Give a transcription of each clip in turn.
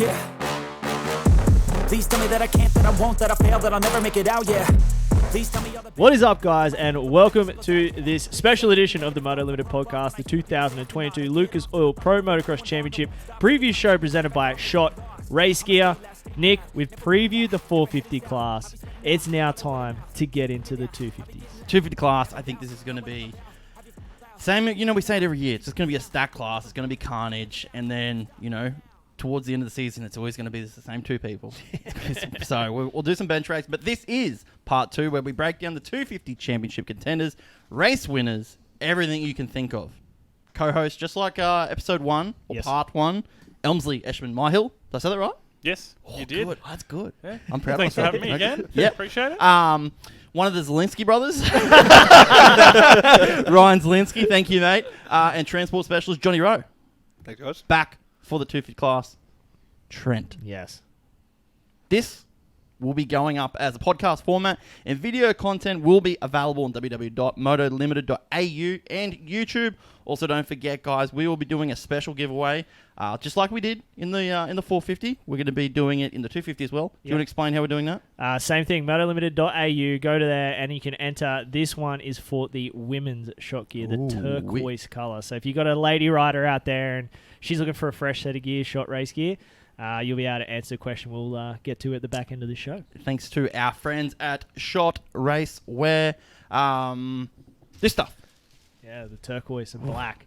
yeah. Please tell me that I can't, that I won't, that I fail, that I'll never make it out, yeah. Please tell me all the... What is up, guys, and welcome to this special edition of the Moto Limited podcast, the 2022 Lucas Oil Pro Motocross Championship preview show presented by Shot Race Gear. Nick, we've previewed the 450 class. It's now time to get into the 250s. 250 class, I think this is going to be same. We say it every year. It's just going to be a stack class. It's going to be carnage, and then towards the end of the season, it's always going to be the same two people. So we'll do some bench race, but this is part 2 where we break down the 250 championship contenders, race winners, everything you can think of. Co-host, just like episode 1 or Yes. part 1, Elmsly Eshman-Myhill. Did I say that right? Yes, you did. Good. That's good. Yeah. I'm proud Thanks of for myself. having me again. Yeah. Appreciate it. One of the Zielinski brothers, Ryan Zielinski, thank you, mate. And transport specialist Jonni Row, Thanks, guys. back for the 250 class. Trent. Yes. This will be going up as a podcast format, and video content will be available on www.motolimited.au and YouTube. Also, don't forget, guys, we will be doing a special giveaway, just like we did in the 450. We're going to be doing it in the 250 as well. Do you want to explain how we're doing that? Same thing, motolimited.au. Go to there and you can enter. This one is for the women's shot gear, the turquoise colour. So if you've got a lady rider out there and she's looking for a fresh set of gear, shot race gear, you'll be able to answer the question we'll get to at the back end of the show. Thanks to our friends at Shot Race Wear. This stuff. Yeah, the turquoise and black.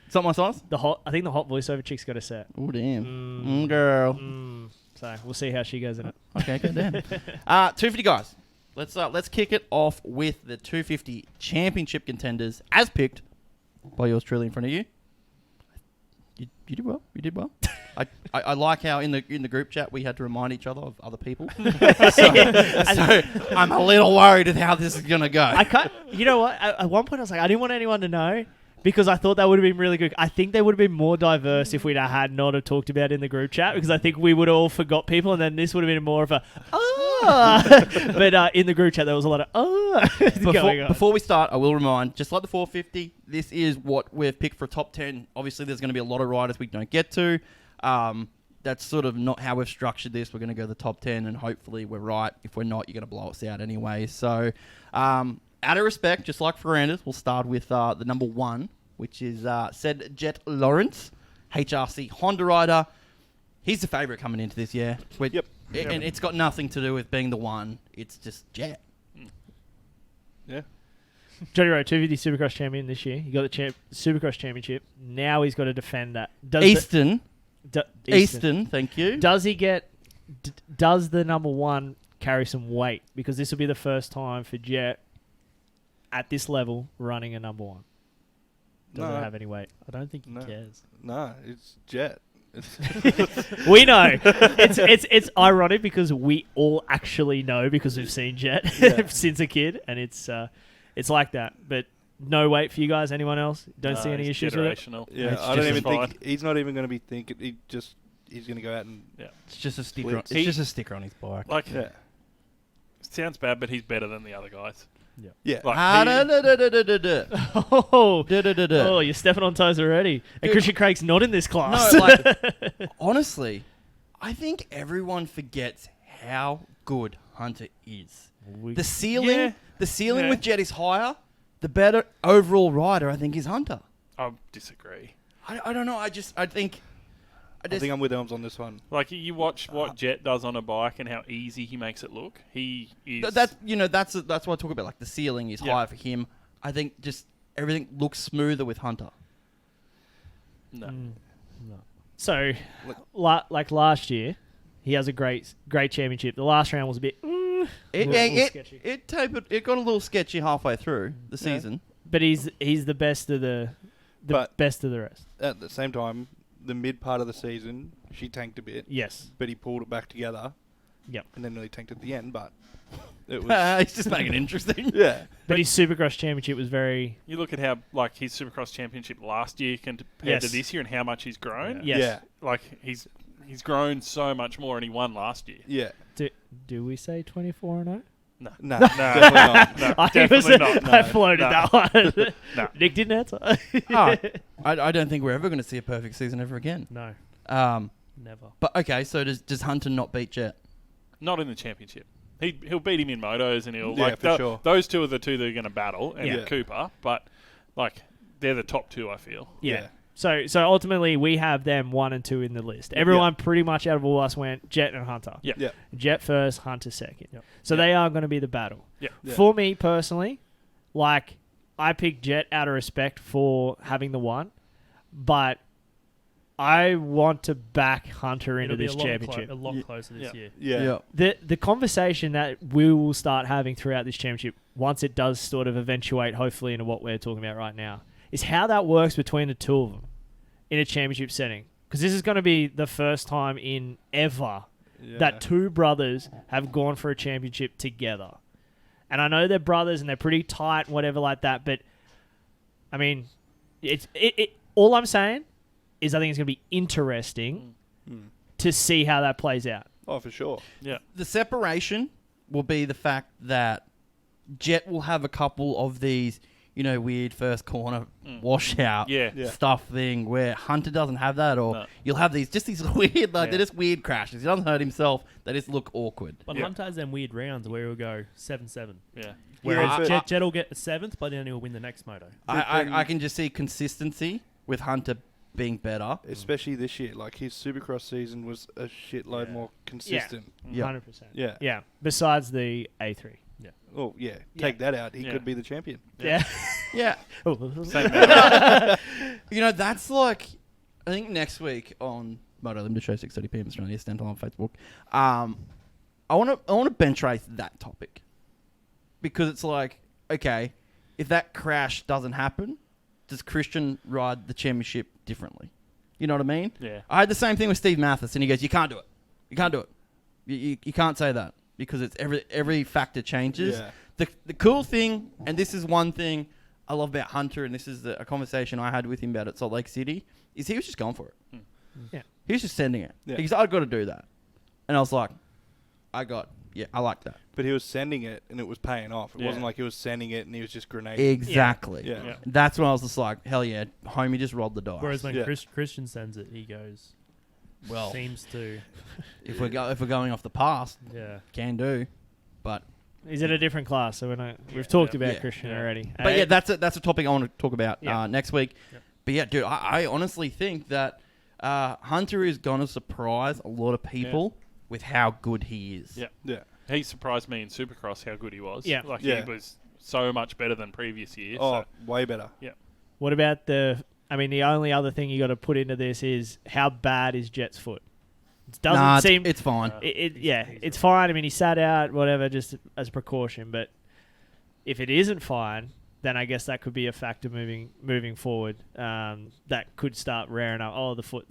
It's not my size? I think the hot voiceover chick's got a set. Oh, damn. Girl. So we'll see how she goes in it. Okay, good damn. 250 guys. Let's kick it off with the 250 championship contenders as picked by yours truly in front of you. You did well. You did well. I like how in the group chat we had to remind each other of other people. so I'm a little worried at how this is gonna go. I can't. You know what? At one point I was like, I didn't want anyone to know because I thought that would have been really good. I think they would have been more diverse if we'd had not have talked about it in the group chat because I think we would have all forgot people and then this would have been more of a but in the group chat there was a lot of going on. Before we start, I will remind, just like the 450, this is what we've picked for top 10. Obviously, there's going to be a lot of riders we don't get to. That's sort of not how we've structured this. We're going to go to the top 10, and hopefully we're right. If we're not, you're going to blow us out anyway. So, out of respect, just like Ferrandis, we'll start with the number 1, which is said Jet Lawrence, HRC Honda rider. He's the favourite coming into this year. Yep. And it's got nothing to do with being the one. It's just Jet. Yeah. Jonni Row, 250 Supercross champion this year. He got the Supercross championship. Now he's got to defend that. Easton, thank you. Does he get? Does the number 1 carry some weight? Because this will be the first time for Jet at this level running a number 1. Doesn't have any weight. I don't think he cares. No, it's Jet. We know. It's ironic because we all actually know because we've seen Jet since a kid, and it's like that. But no weight for you guys. Anyone else? Don't see any issues with it. Yeah, I don't even think he's not even going to be thinking. He's going to go out and It's just a sticker. It's just a sticker on his bike. Like, sounds bad, but he's better than the other guys. yeah. Like, Oh, you're stepping on toes already. And Christian Craig's not in this class. No, like, honestly, I think everyone forgets how good Hunter is. The ceiling with Jet is higher. The better overall rider, I think, is Hunter. I disagree. I don't know. I think I'm with Elms on this one. Like, you watch what Jet does on a bike and how easy he makes it look. He is... That's what I talk about. Like, the ceiling is higher for him. I think just everything looks smoother with Hunter. No. So, like last year, he has a great championship. The last round was a bit... sketchy. It tapered. It got a little sketchy halfway through the season. But he's the best of the best of the rest. At the same time, the mid part of the season, she tanked a bit. Yes. But he pulled it back together. Yep. And then really tanked at the end, but it was... He's just making it interesting. Yeah. But his Supercross championship was very... You look at how, like, his Supercross championship last year compared to this year and how much he's grown. Yes. Yeah. Like, he's grown so much more and he won last year. Yeah. Do we say 24-0? No. No, definitely not. No, definitely not. I floated that one. No. Nick didn't answer. I don't think we're ever going to see a perfect season ever again. No. Never. But okay, so does Hunter not beat Jet? Not in the championship. He'll beat him in motos, and he'll sure. Those two are the two that are going to battle, and Yeah. Cooper. But like they're the top two, I feel. Yeah. So ultimately, we have them 1 and 2 in the list. Everyone pretty much out of all us went Jet and Hunter. Yeah. Yeah. Jet first, Hunter second. Yep. So they are going to be the battle. Yeah. Yeah. For me personally, like I picked Jet out of respect for having the 1, but I want to back Hunter into It'll be this a lot championship. a lot closer this Yeah. year. Yeah. The conversation that we will start having throughout this championship, once it does sort of eventuate, hopefully, into what we're talking about right now, is how that works between the two of them in a championship setting. Because this is going to be the first time in ever that two brothers have gone for a championship together. And I know they're brothers and they're pretty tight and whatever like that, but I mean, all I'm saying is I think it's going to be interesting to see how that plays out. Oh, for sure. Yeah. The separation will be the fact that Jet will have a couple of these, weird first corner washout Yeah. stuff thing where Hunter doesn't have that, or No. you'll have these weird, they're Yeah. just weird crashes. He doesn't hurt himself. They just look awkward. But Yeah. Hunter has them weird rounds where he'll go 7-7. Yeah. Whereas Yeah. Jet will get a 7th, but then he'll win the next moto. I can just see consistency with Hunter being better. Especially this year. Like, his Supercross season was a shitload Yeah. more consistent. Yeah. 100%. Yeah. Yeah. Besides the A3. Oh, yeah. Take that out. He Yeah. could be the champion. Yeah. Yeah. Same man. That's like, I think next week on Moto Limited Show 6:30 p.m. Australia Standard on Facebook. I want to bench race that topic because it's like, okay, if that crash doesn't happen, does Christian ride the championship differently? You know what I mean? Yeah. I had the same thing with Steve Mathis, and he goes, "You can't do it. You can't do it. You can't say that because it's every factor changes." Yeah. The cool thing, and this is one thing I love about Hunter, and this is a conversation I had with him about at Salt Lake City, is he was just going for it. Yeah. He was just sending it. Yeah. Because I've got to do that. And I was like, I like that. But he was sending it, and it was paying off. It Yeah. wasn't like he was sending it, and he was just grenading. Exactly. Yeah. Yeah. That's when I was just like, hell yeah, homie just rolled the dice. Whereas when Yeah. Christian sends it, he goes, well, seems to, if we're going off the past, yeah. can do. But He's in a different class, so we've talked Yeah. about Yeah. Christian Yeah. already. But yeah, that's a topic I want to talk about Yeah. next week. Yep. But yeah, dude, I honestly think that Hunter is going to surprise a lot of people with how good he is. Yeah. Yeah. He surprised me in Supercross how good he was. Yeah. Like Yeah. he was so much better than previous years. Oh, So, way better. What about the only other thing you got to put into this is how bad is Jet's foot? It doesn't Nah, seem... it's fine. It's fine. I mean, he sat out, whatever, just as a precaution. But if it isn't fine, then I guess that could be a factor moving forward. That could start rearing up. Oh, the foot.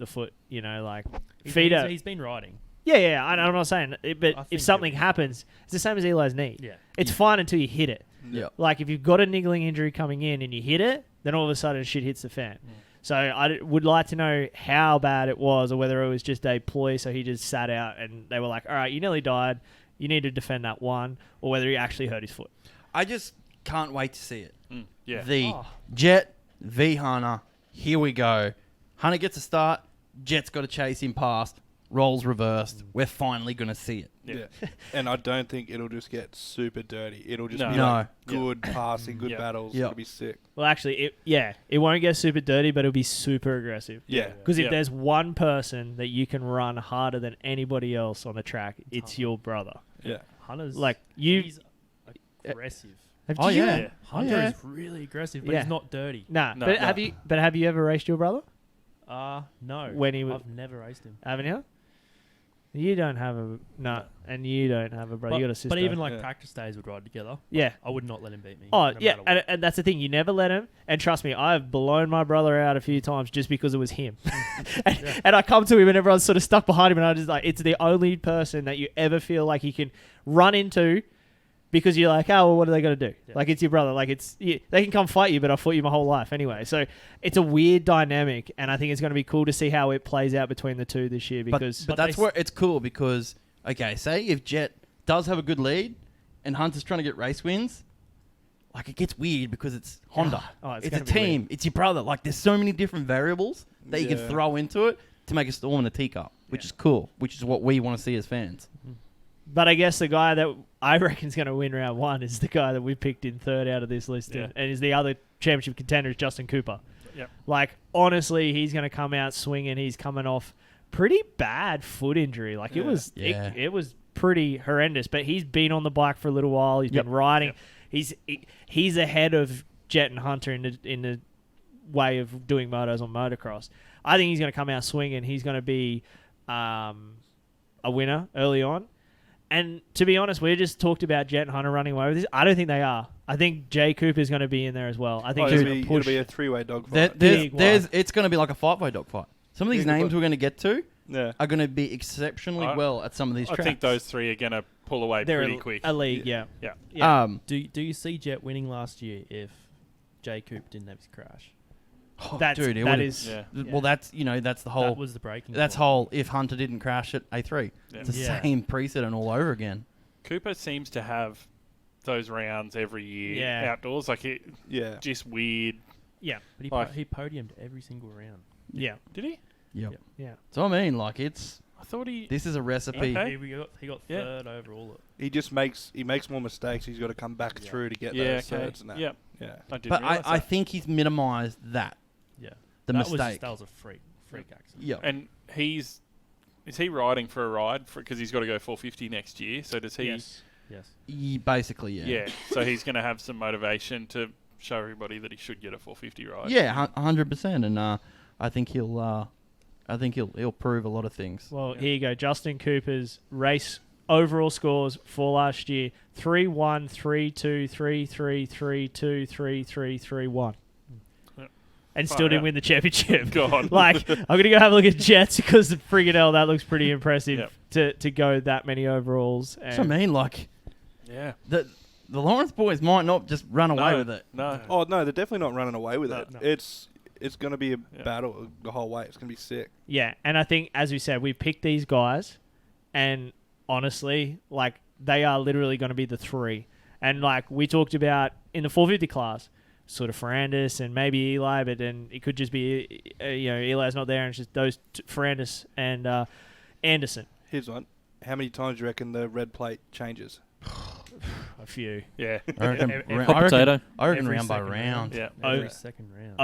He's been riding. Yeah. I'm not saying it, but I if think something it- happens, it's the same as Eli's knee. Yeah. It's fine until you hit it. Yeah. Like if you've got a niggling injury coming in and you hit it, then all of a sudden shit hits the fan. So I would like to know how bad it was, or whether it was just a ploy, so he just sat out and they were like, all right, you nearly died, you need to defend that one, or whether he actually hurt his foot. I just can't wait to see it. yeah. The Jet v Hunter. Here we go. Hunter gets a start. Jet's got to chase him past. Roles reversed. We're finally going to see it. Yeah. And I don't think it'll just get super dirty. It'll just No. be No. like good passing, good Yeah. battles. Yeah. It'll be sick. Well, actually, it won't get super dirty, but it'll be super aggressive. Yeah. Because if Yeah. there's one person that you can run harder than anybody else on the track, it's your brother. Yeah. Hunter's Like, you... he's aggressive. Oh, you- yeah. Yeah. Hunter yeah. is really aggressive, but Yeah. he's not dirty. Nah, No. but No. have you ever raced your brother? No. When he was- I've never raced him. Haven't you? You don't have and you don't have a brother. You got a sister. But even like Yeah. practice days would ride together. yeah. I would not let him beat me. Oh, no yeah, matter what. and that's the thing. You never let him. And trust me, I've blown my brother out a few times just because it was him. and I come to him and everyone's sort of stuck behind him, and I just like, it's the only person that you ever feel like you can run into because you're like, oh, well, what are they going to do? Yeah. Like, it's your brother. Like, they can come fight you, but I fought you my whole life anyway. So it's a weird dynamic, and I think it's going to be cool to see how it plays out between the two this year because... But that's where it's cool because, okay, say if Jet does have a good lead and Hunter's trying to get race wins, like it gets weird because it's Honda. Oh, it's it's a gonna be team. It's your brother. Like there's so many different variables that you can Yeah. throw into it. to make a storm in a teacup, which is cool, which is what we want to see as fans. But I guess the guy that I reckon is going to win round one is the guy that we picked in third out of this list, Yeah. and is the other championship contender is Justin Cooper. Yep. Like, honestly, he's going to come out swinging. He's coming off pretty bad foot injury. Like, it was pretty horrendous. But he's been on the bike for a little while. He's been riding. Yep. He's ahead of Jet and Hunter in the way of doing motos on motocross. I think he's going to come out swinging. He's going to be a winner early on. And to be honest, we just talked about Jet and Hunter running away with this. I don't think they are. I think Jay Cooper is going to be in there as well. I think he's going to push. It'll be a three-way dogfight. It's going to be like a fight dogfight. Some of these names we're going to get to are going to be exceptionally well at some of these tracks. I think those three are going to pull away pretty quick. A league, yeah. Do you see Jet winning last year if Jay Cooper didn't have his crash? Oh, that is. Well, that's that's the whole. That was the breaking. That's point. whole. If Hunter didn't crash at A3, it's the same precedent all over again. Cooper seems to have those rounds every year outdoors. Like just weird. Yeah, but he podiumed every single round. Yeah, did he? Yep. Yeah. So I mean, like it's. I thought he. This is a recipe. Okay. He got third overall. He just makes more mistakes. He's got to come back through to get those thirds and that. Yeah. But I think he's minimised that. Yeah. The mistake. That was a freak accident. Yeah. And is he riding for a ride because he's got to go 450 next year? So does he? Yes. Basically, yeah. Yeah. So he's going to have some motivation to show everybody that he should get a 450 ride. Yeah, 100%. And I think he'll prove a lot of things. Well, here you go. Justin Cooper's race overall scores for last year: 3-1, 3-2, 3-3, 3-2, 3-3, 3-1. And still didn't win the championship. God. Like, I'm going to go have a look at Jets because friggin' hell, that looks pretty impressive to go that many overalls. So I mean, like, the Lawrence boys might not just run away with it. No. Oh, no, they're definitely not running away with it. No. It's going to be a battle the whole way. It's going to be sick. Yeah, and I think, as we said, we picked these guys, and honestly, like, they are literally going to be the three. And, like, we talked about in the 450 class, sort of Ferrandis and maybe Eli, but then it could just be, Eli's not there, and it's just those Ferrandis and Anderson. Here's one. How many times do you reckon the red plate changes? A few. Yeah. I reckon Every round by second round. Yeah. Every second round.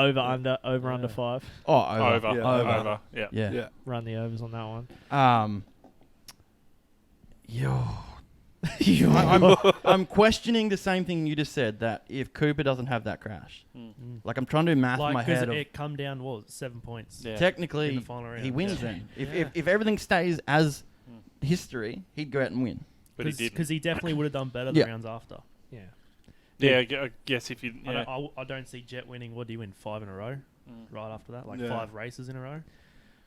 Over, under 5. Oh, over. Over. Yeah. Run the overs on that one. I'm questioning the same thing you just said, that if Cooper doesn't have that crash. Like, I'm trying to do math in my head. It come down, 7 points? Yeah. Technically, in the final round. he wins then. If everything stays as history, he'd go out and win. But he didn't. Because he definitely would have done better the rounds after. Yeah. Yeah, I guess if you... I don't see Jet winning. What do you win? 5 in a row? Right after that? 5 races in a row?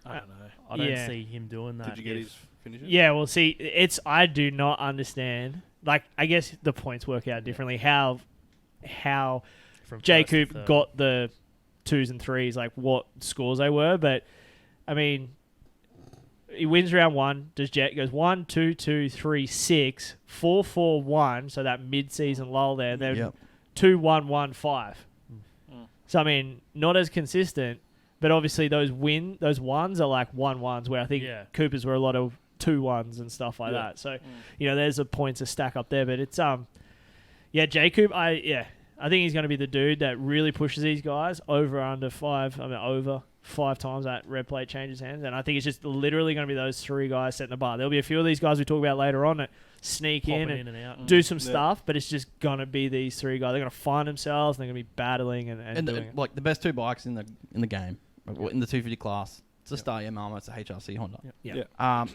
I don't know. I don't see him doing that. Did you get his finishes? Yeah, well, see, I do not understand. Like, I guess the points work out differently. How From Jay first to Coop third. got the 2s and 3s, like what scores they were. But, I mean, he wins round 1. Does Jet goes 1, 2, 2, 3, 6, 4, 4, 1. So that mid-season lull there. Then 2, 1, 1, 5. So, I mean, not as consistent. But obviously those ones are like 1-1s, where I think Cooper's were a lot of 2-1s and stuff like that. So, there's the points to stack up there. But it's Jay Cooper, I think he's going to be the dude that really pushes these guys over under 5. I mean, over 5 times that red plate changes hands. And I think it's just literally going to be those 3 guys setting the bar. There'll be a few of these guys we talk about later on that sneak in and out. do some stuff, but it's just going to be these 3 guys. They're going to find themselves, and they're going to be battling and doing it. Like the best 2 bikes in the game, in the 250 class. It's a Star Yamaha, it's a HRC Honda. Yeah.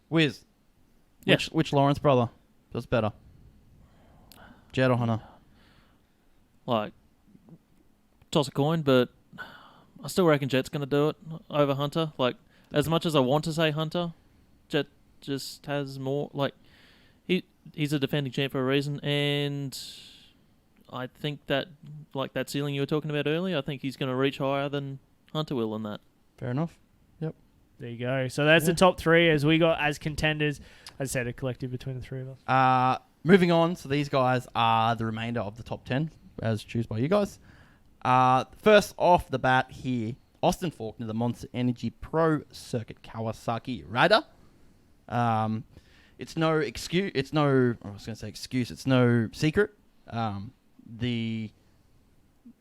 Wiz, which Lawrence brother does better? Jet or Hunter? Like, toss a coin, but I still reckon Jet's going to do it over Hunter. Like, as much as I want to say Hunter, Jet just has more. Like, he's a defending champ for a reason, and I think that, like that ceiling you were talking about earlier, I think he's going to reach higher than Hunter will in that. Fair enough. Yep. There you go. So that's the top 3 as we got as contenders. As I said, a collective between the 3 of us. Moving on. So these guys are the remainder of the top 10, as chosen by you guys. First off the bat here, Austin Faulkner, the Monster Energy Pro Circuit Kawasaki rider. It's no excuse. It's no secret. The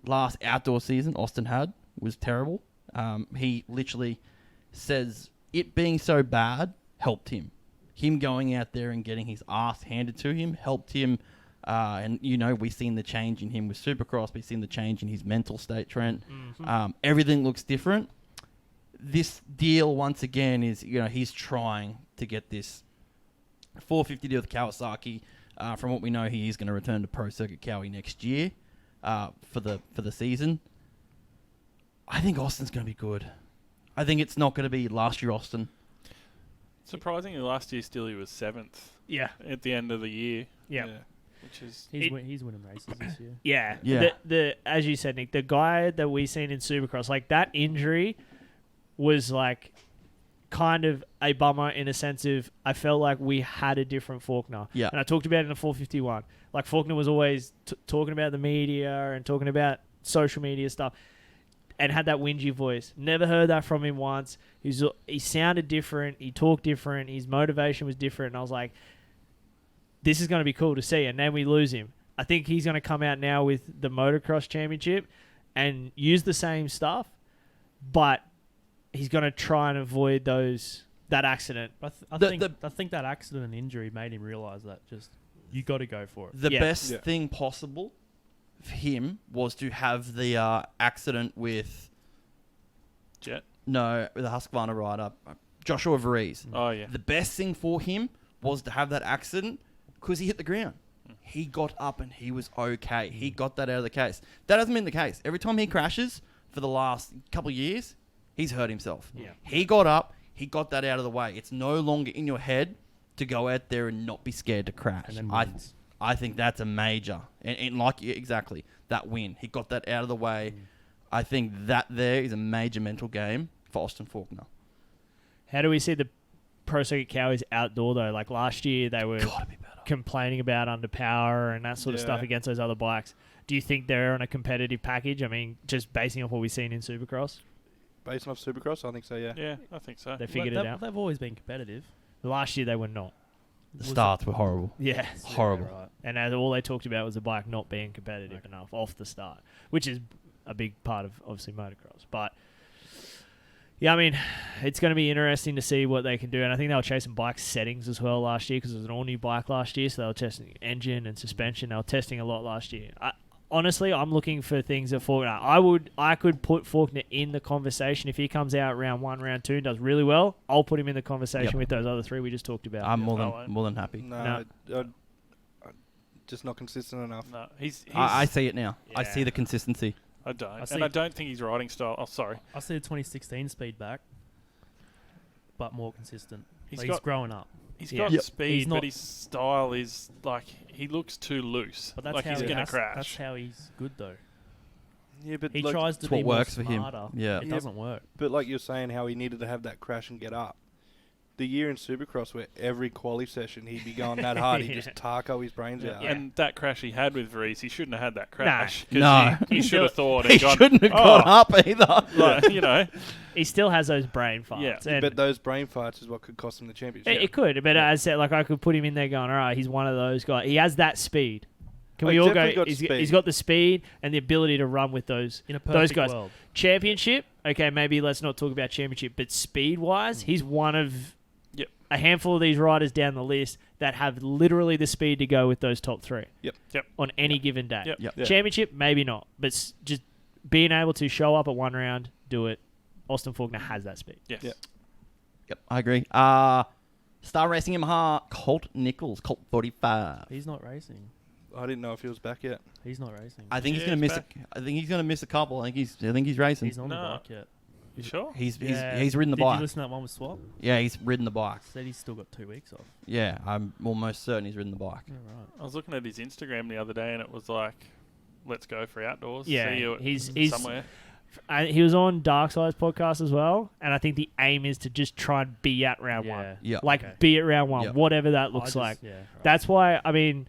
last outdoor season Austin had was terrible. He literally says it being so bad helped him. Him going out there and getting his ass handed to him helped him. And, we've seen the change in him with Supercross. We've seen the change in his mental state, Trent. Mm-hmm. Everything looks different. This deal, once again, is, he's trying to get this 450 deal with Kawasaki. From what we know, he is going to return to Pro Circuit Cowie next year for the season. I think Austin's going to be good. I think it's not going to be last year Austin. Surprisingly, last year still he was 7th. Yeah. At the end of the year. Yeah. Which is he's winning races this year. Yeah. Yeah. The as you said, Nick, the guy that we seen in Supercross, like that injury was like kind of a bummer in a sense of I felt like we had a different Faulkner. Yeah. And I talked about it in the 451. Like Faulkner was always talking about the media and talking about social media stuff and had that whingy voice. Never heard that from him once. He sounded different. He talked different. His motivation was different. And I was like, this is going to be cool to see. And then we lose him. I think he's going to come out now with the Motocross Championship and use the same stuff, but he's going to try and avoid that accident. I think that accident and injury made him realise that just you got to go for it. The best thing possible for him was to have the accident with Jet. No, with the Husqvarna rider, Joshua Varese. Oh yeah. The best thing for him was to have that accident because he hit the ground. He got up and he was okay. He got that out of the case. That hasn't been the case. Every time he crashes for the last couple of years, he's hurt himself. Yeah. He got up. He got that out of the way. It's no longer in your head to go out there and not be scared to crash. And then wins. I think that's a major. And like, exactly, that win. He got that out of the way. I think that there is a major mental game for Austin Faulkner. How do we see the Pro Circuit Cowies outdoor, though? Like last year, they were complaining about underpower and that sort of stuff against those other bikes. Do you think they're on a competitive package? I mean, just basing off what we've seen in Supercross? Based off Supercross, I think so, yeah. Yeah, I think so. They figured it out. They've always been competitive. Last year, they were not. The starts were horrible. Yeah. Horrible. Yeah, right. And as all they talked about was the bike not being competitive enough off the start, which is a big part of, obviously, motocross. But, yeah, I mean, it's going to be interesting to see what they can do. And I think they were chasing bike settings as well last year because it was an all-new bike last year. So they were testing engine and suspension. They were testing a lot last year. Honestly, I'm looking for things that Faulkner. I could put Faulkner in the conversation if he comes out round 1, round 2, and does really well. I'll put him in the conversation with those other 3 we just talked about. I'm more than happy. No. Just not consistent enough. No, he's I see it now. Yeah. I see the consistency. I don't. And I don't think his riding style... Oh, sorry. I see the 2016 speed back, but more consistent. He's He's growing up. He's got speed, but his style is like... He looks too loose. But that's like how he's going to crash. That's how he's good, though. Yeah, but He like, tries to it's be what more works for him. smarter. Yeah. It doesn't work. But like you're saying, how he needed to have that crash and get up. The year in Supercross where every quali session he'd be going that hard, he'd just taco his brains out. Yeah. And that crash he had with Varese, he shouldn't have had that crash. No. He should have thought... He shouldn't have got up either. Like, you know... He still has those brain farts. Yeah. And But those brain farts is what could cost him the championship. it could. But as I said, like I could put him in there going, all right, he's one of those guys. He has that speed. Can Oh, we he's all go? definitely got He's speed. got the speed and the ability to run with those In a those perfect guys. world. Championship, okay, maybe let's not talk about championship, but speed-wise, he's one of a handful of these riders down the list that have literally the speed to go with those top 3 Yep. on any given day. Yep. Yep. Yeah. Championship, maybe not, but just being able to show up at one round, do it. Austin Faulkner has that speed. Yes. Yep. Yep, I agree. Star Racing Yamaha, Colt Nichols, Colt 45. He's not racing. I didn't know if he was back yet. He's not racing. I think Yeah, he's gonna he's miss. back. I think he's gonna miss a couple. I think he's racing. He's not on the bike yet. You sure? He's Yeah. ridden the Did bike. you listen to that one with Swap? Yeah, he's ridden the bike. Said he's still got 2 weeks off. Yeah, I'm almost certain he's ridden the bike. Yeah, right. I was looking at his Instagram the other day and it was like, let's go for outdoors. Yeah, See you he's somewhere. He was on Darkside's podcast as well, and I think the aim is to just try and be at round 1. Yeah. Like, Okay. be at round 1, Yeah. whatever that I looks just- like. Yeah, right. That's why, I mean,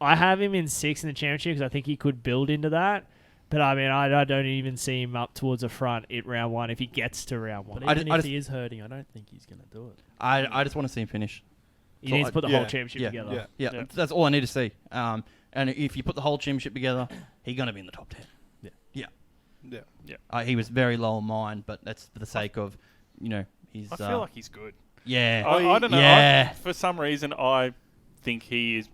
I have him in 6 in the championship because I think he could build into that. But I mean, I don't even see him up towards the front at round 1 if he gets to round 1. But even if he is hurting, I don't think he's going to do it. I just want to see him finish. He needs to put the whole championship together. Yeah, that's all I need to see. And if you put the whole championship together, he's going to be in the top 10. Yeah. He was very low on mine, but that's for the sake of, he's... I feel like he's good. Yeah. I don't know. Yeah. For some reason, I think he is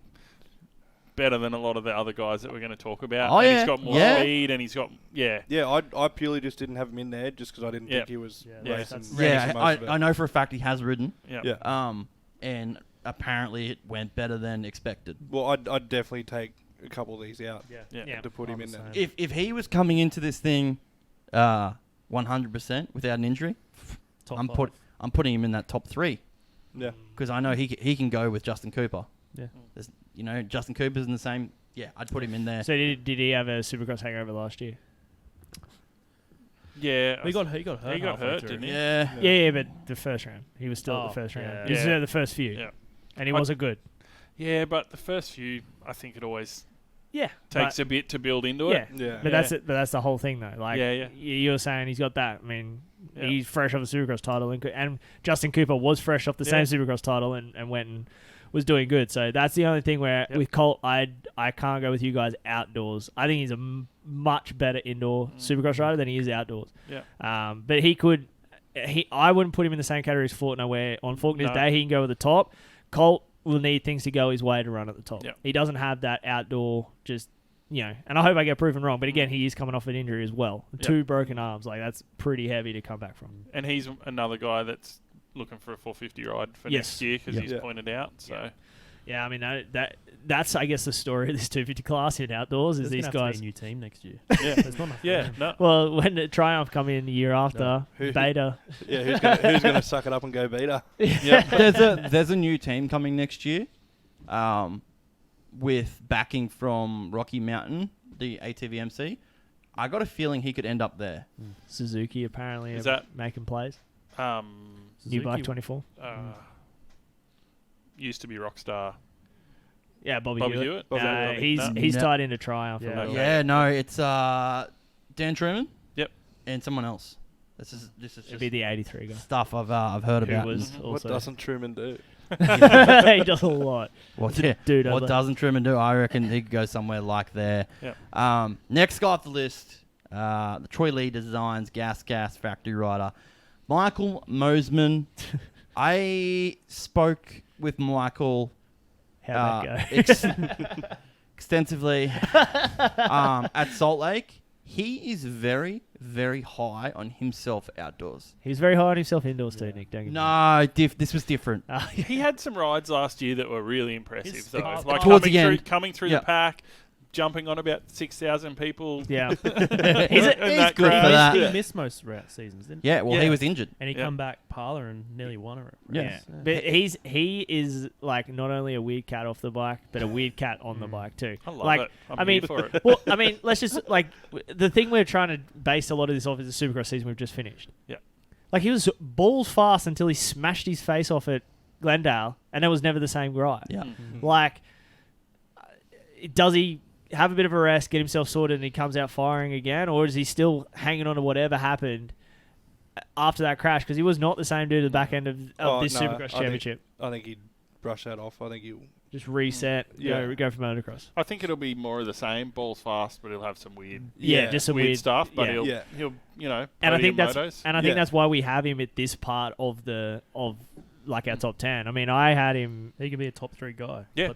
better than a lot of the other guys that we're going to talk about. Oh, and yeah. He's got more Yeah. speed, and he's got... Yeah. Yeah, I purely just didn't have him in there just because I didn't think he was racing. I know for a fact he has ridden. Yeah. And apparently it went better than expected. Well, I'd definitely take a couple of these out Yeah. to put him in there. If he was coming into this thing 100% without an injury, I'm putting him in that top 3. Yeah. Because I know he can go with Justin Cooper. Yeah. Justin Cooper's in the same... Yeah, I'd put him in there. So did he have a Supercross hangover last year? Yeah. He got hurt. He got halfway hurt, through. didn't he? Yeah, but the first round. He was still at the first round. yeah. He was at the first few. Yeah. And he wasn't good. Yeah, but the first few, I think it always Yeah. takes a bit to build into it. Yeah. But that's it. But that's the whole thing, though. Like, Yeah. you're saying he's got that. I mean, Yeah. he's fresh off the Supercross title, and Justin Cooper was fresh off the same Supercross title, and went and was doing good. So that's the only thing where with Colt, I can't go with you guys outdoors. I think he's a much better indoor Supercross rider than he is outdoors. Yeah. But he could. I wouldn't put him in the same category as Faulkner, where on Faulkner's day he can go with the top. Colt will need things to go his way to run at the top. Yep. He doesn't have that outdoor, and I hope I get proven wrong, but again, he is coming off an injury as well. 2 broken arms, that's pretty heavy to come back from. And he's another guy that's looking for a 450 ride for next year because he's pointed out. So, yeah, I mean that's I guess the story of this 250 class in outdoors is these guys. A new team next year. Yeah, There's not enough room. no. Well, when the Triumph come in the year after, Beta. Yeah, who's gonna suck it up and go Beta? There's a new team coming next year, with backing from Rocky Mountain, the ATVMC. I got a feeling he could end up there. Suzuki apparently Is are that- making plays. Suzuki- New bike 24. Used to be Rockstar. Yeah, Bobby Hewitt? He's tied into Triumph. Yeah. Yeah, no, it's Dan Truman. Yep. And someone else. This is It'd just be the 83 guy. stuff I've heard Who about. was What also doesn't Truman do? he does a lot. What Dude, what doesn't Truman do? I reckon he could go somewhere like there. Yep. Next guy off the list, the Troy Lee Designs Gas Factory rider, Michael Mosman. I spoke with Michael How'd that go? extensively at Salt Lake. He is very, very high on himself outdoors. He's very high on himself indoors too, Nick. Don't get me wrong. No, this was different. He had some rides last year that were really impressive, though. Like towards the end. coming through the pack, jumping on about 6,000 people. Yeah. He's good crowd. for that. He missed most seasons, didn't he? Yeah, well, he was injured. And he come back parlor and nearly won it. Yeah. But he is like not only a weird cat off the bike, but a weird cat on the bike too. I love like, it. I'm I mean, here for it. well, I mean, let's just the thing we're trying to base a lot of this off is the Supercross season we've just finished. Yeah. Like he was balls fast until he smashed his face off at Glendale, and it was never the same ride. Yeah. Like, does he have a bit of a rest, get himself sorted, and he comes out firing again, or is he still hanging on to whatever happened after that crash? Because he was not the same dude at the back end of this Supercross championship. I think he'd brush that off. I think he'll Just reset, go for motocross. I think it'll be more of the same. Balls fast, but he'll have some weird, Just some weird stuff. But yeah. he'll And I think motos. that's why we have him at this part of our top 10. I mean, I had him. He could be a top 3 guy. Yeah.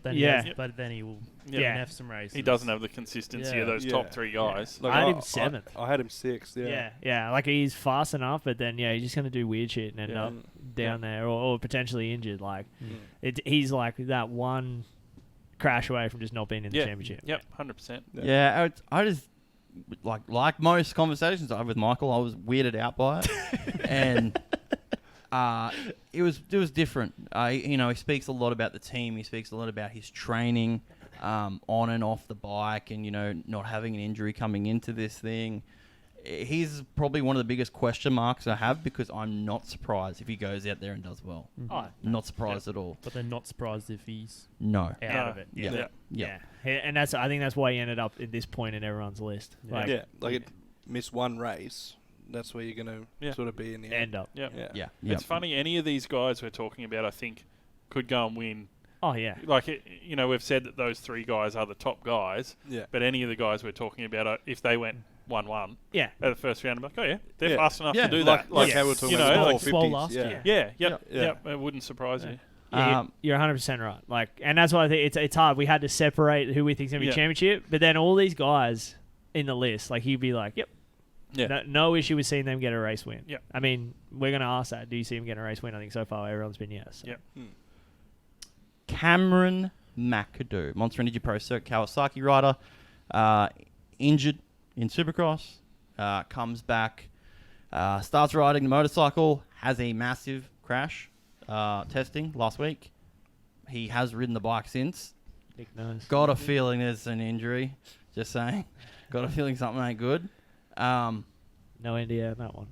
But then he will DNF some races. He doesn't have the consistency of those top 3 guys. Like I had him 7th. I had him 6th. Yeah. Like he's fast enough, but then he's just gonna do weird shit and end up down there or potentially injured. Like he's like that one crash away from just not being in the championship. Yep, 100%. Yeah, I just like most conversations I have with Michael, I was weirded out by it, and it was different. He speaks a lot about the team. He speaks a lot about his training on and off the bike, and not having an injury coming into this thing. he's probably one of the biggest question marks I have because I'm not surprised if he goes out there and does well. Oh, Not surprised at all. But they're not surprised if he's No. out of it. Yeah. Yeah. And I think that's why he ended up at this point in everyone's list. Miss one race. That's where you're going to sort of be in the end up. Yeah. Yeah. It's funny. Any of these guys we're talking about, I think, could go and win. Oh, yeah. Like, we've said that those 3 guys are the top guys. Yeah. But any of the guys we're talking about, if they went 1-1 at the first round, I'm like, oh, yeah, they're fast enough to do that. Like how we're talking about the 450s. last year. Yep. It wouldn't surprise you. Yeah, you're 100% right. Like, and that's why I think it's hard. We had to separate who we think is going to be championship, but then all these guys in the list, like, he'd be like, yep. Yeah. No issue with seeing them get a race win. Yep. I mean, we're going to ask that. Do you see him getting a race win? I think so far everyone's been yes. So. Yep. Cameron McAdoo, Monster Energy Pro Circuit Kawasaki rider, injured in Supercross, comes back, starts riding the motorcycle, has a massive crash testing last week. He has ridden the bike since. Nick knows. Got a feeling there's an injury. Just saying. Got a feeling something ain't good. No NDA on that one.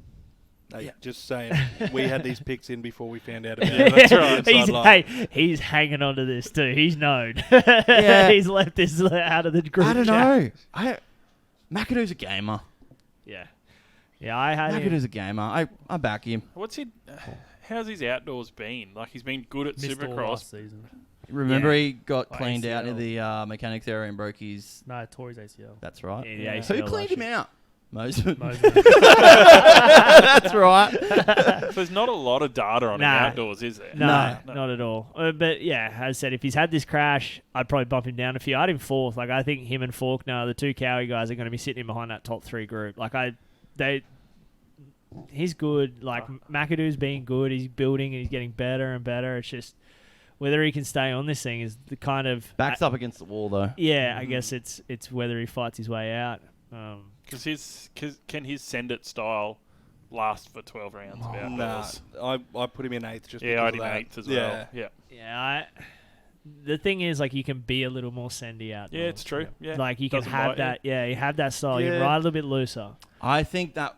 Just saying. We had these picks in before we found out about it. That's right. He's hanging on to this too. He's known. He's left this out of the group. I don't know. McAdoo's a gamer. Yeah. Yeah, I had him. McAdoo's a gamer. I back him. How's his outdoors been? Like, he's been good at missed all Supercross. last season. Remember he got By cleaned out in ACL. the mechanics area and broke his... No, tore his ACL. That's right. Yeah, Who ACL cleaned last him year. out? Moses. That's That's right. So there's not a lot of data on him outdoors, is there? No, not at all. But yeah, as I said, if he's had this crash, I'd probably bump him down a few. I had him 4th. Like, I think him and Faulkner, the 2 Cowie guys, are going to be sitting in behind that top 3 group. Like, he's good. Like, McAdoo's being good. He's building and he's getting better and better. It's just whether he can stay on this thing is the kind of Backs up against the wall, though. Yeah, I guess it's whether he fights his way out. Because can his send it style last for 12 rounds? I put him in 8th just I because had him of that. 8th as well. Yeah. The thing is, like, you can be a little more sendy out. Yeah, it's true. Yeah, like you can have that. Yeah, you have that style. You can ride a little bit looser. I think that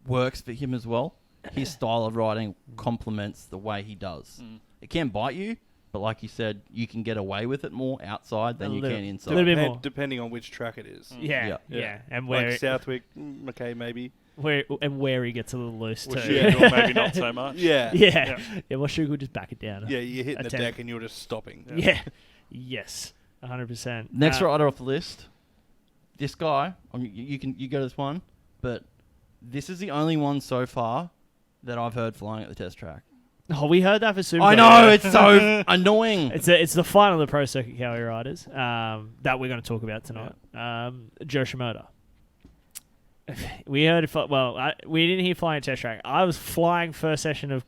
works for him as well. His style of riding complements the way he does. It can bite you, but like you said, you can get away with it more outside than you can inside. A little bit more. Depending on which track it is. Yeah. And where like Southwick, McKay maybe. Where he gets a little loose too. Or maybe not so much. Yeah. Well, Sugar will just back it down. Yeah, you're hitting the deck and you're just stopping. Yeah. Yes. 100%. Next rider off the list, this guy. You go to this one, but this is the only one so far that I've heard flying at the test track. Oh, we heard that for Super. I know, it's so annoying. It's the final of the Pro Circuit Cowie riders that we're going to talk about tonight. Joe Shimoda. We heard it. We didn't hear flying at test track. I was flying first session of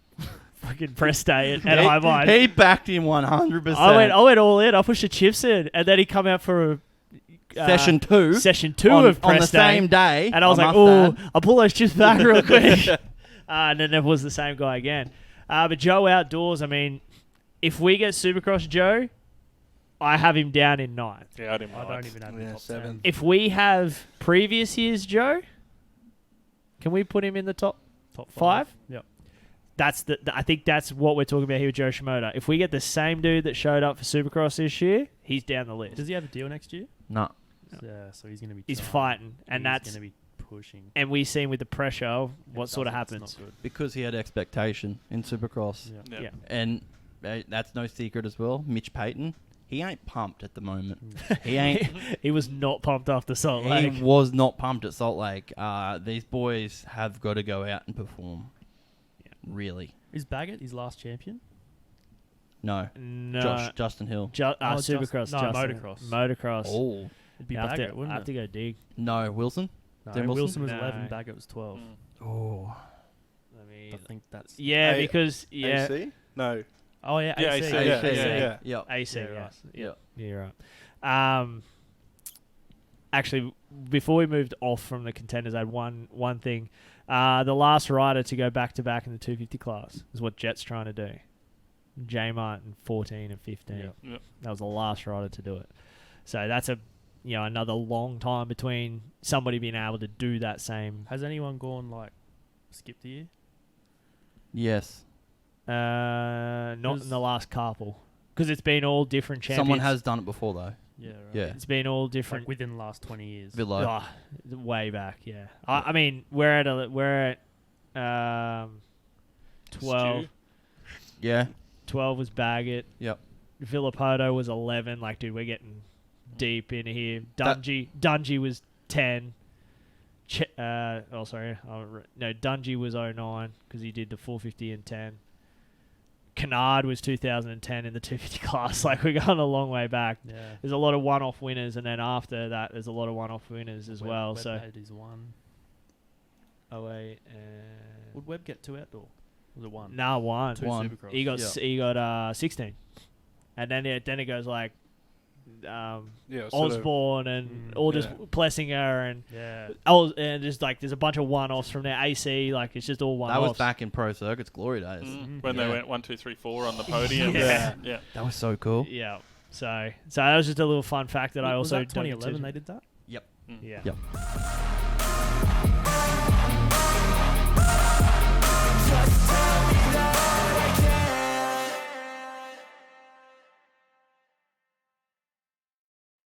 fucking press day at High Vine. He backed him 100%. I went all in. I pushed the chips in, and then he come out for session 2 of press on the same day, and I was like, "Oh, I'll pull those chips back real quick." And then it was the same guy again. But Joe outdoors, I mean, if we get Supercross Joe, I have him down in 9th. Yeah, I don't even have him top 7. If we have previous year's Joe, can we put him in the top 5? Yep. I think that's what we're talking about here with Joe Shimoda. If we get the same dude that showed up for Supercross this year, he's down the list. Does he have a deal next year? No. Yeah, so he's going to be. He's fighting, and that's going to be pushing. And we seen with the pressure what sort of happens. Because he had expectation in Supercross. Yeah. And that's no secret as well. Mitch Payton, he ain't pumped at the moment. He ain't. He was not pumped after Salt Lake. He was not pumped at Salt Lake. These boys have got to go out and perform. Yeah. Really. Is Baggett his last champion? No. Justin Hill. Supercross. Motocross. Motocross. Oh. It'd be Baggett, wouldn't it? I have to go dig. No, Wilson? No, Wilson was No. 11, Baggett was 12. Oh. I think that's... Yeah, because... AC? No. Oh, yeah, Yeah, AC. AC. Yeah. AC, Yeah, yes. right. Yeah, you're right. Actually, before we moved off from the contenders, I had one thing. The last rider to go back-to-back in the 250 class is what Jet's trying to do. J Martin, 14 and 15. Yep. That was the last rider to do it. So that's a another long time between somebody being able to do that same. Has anyone gone skipped a year? Yes. Not in the last couple, because it's been all different champions. Someone has done it before though. Yeah, right. Yeah. It's been all different Within the last 20 years. Villa. way back. Yeah. I mean, we're at 12. Stu? Yeah. 12 was Baggett. Yep. Villapoto was 11. Dude, we're getting deep in here. Dungy was 10. Dungy was 09 because he did the 450 and 10. Kennard was 2010 in the 250 class. We're going a long way back. Yeah. There's a lot of one-off winners, and then after that, there's a lot of one-off winners as well. Webb So had his one. 08 Would Webb get 2 outdoor? Was it 1? Nah, 1. 2 One. Supercross. He got 16, and then it goes Yeah, Osborne and all just Plessinger and Yeah. and just there's a bunch of one-offs from there. AC, it's just all one-offs. That was back in Pro Circuit's glory days. When they went 1, 2, 3, 4 on the podium. Yeah. Yeah. That was so cool. Yeah. So that was just a little fun fact that I Was also that 2011 dug they into. did that? Yep. Yeah. Yep.